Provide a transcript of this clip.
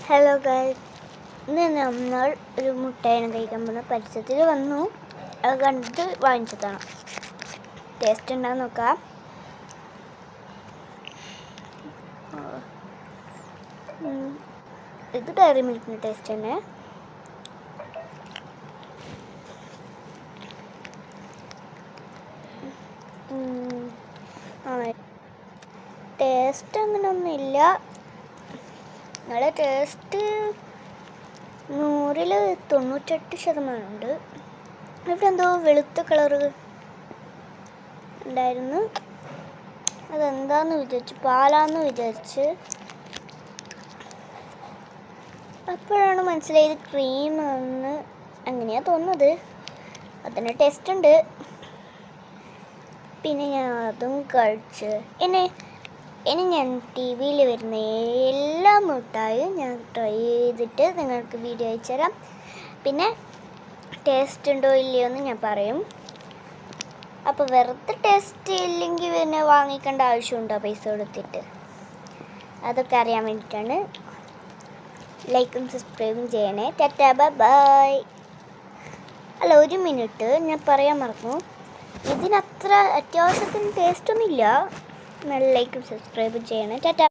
Hello guys, ഇന്ന് നമ്മൾ ഒരു മുട്ടയാണ് കഴിക്കാൻ പോകുന്ന. പരസ്യത്തിൽ വന്നു, അത് കണ്ടിട്ട് വാങ്ങിച്ചതാണ്. ടേസ്റ്റ് ഉണ്ടാകുന്ന നോക്കാം. ഇത് ഡയറി മിൽക്കിൻ്റെ ടേസ്റ്റ് തന്നെ. ടേസ്റ്റ് അങ്ങനെയൊന്നുമില്ല. നല്ല ടേസ്റ്റ് 100-ൽ 98% ഉണ്ട്. ഇവിടെ എന്തോ വെളുത്ത കളറ് ഉണ്ടായിരുന്നു, അതെന്താന്ന് വിചാരിച്ചു, പാലാന്ന് വിചാരിച്ച്. അപ്പോഴാണ് മനസ്സിലായത് ക്രീമാണെന്ന്. അങ്ങനെയാ തോന്നുന്നത്. അതിന് ടേസ്റ്റ് ഉണ്ട്. പിന്നെ ഞാൻ അതും കഴിച്ച് ഇനി ഞാൻ TV-യിൽ വരുന്ന എല്ലാ മിഠായിയും ഞാൻ ട്രൈ ചെയ്തിട്ട് നിങ്ങൾക്ക് വീഡിയോ അയച്ചു തരാം. പിന്നെ ടേസ്റ്റ് ഉണ്ടോ ഇല്ലയോ എന്ന് ഞാൻ പറയും. അപ്പോൾ വെറുതെ ടേസ്റ്റ് ഇല്ലെങ്കിൽ പിന്നെ വാങ്ങിക്കേണ്ട ആവശ്യമുണ്ടോ പൈസ കൊടുത്തിട്ട്? അതൊക്കെ അറിയാൻ വേണ്ടിയിട്ടാണ്. ലൈക്കും സബ്സ്ക്രൈബും ചെയ്യണേ. Tata bye. അല്ല, 1 മിനിറ്റ്, ഞാൻ പറയാൻ മറന്നു. ഇതിനത്ര അത്യാവശ്യത്തിന് ടേസ്റ്റൊന്നുമില്ല. ലൈക്കും സബ്സ്ക്രൈബും ചെയ്യണേ. ടാറ്റാ.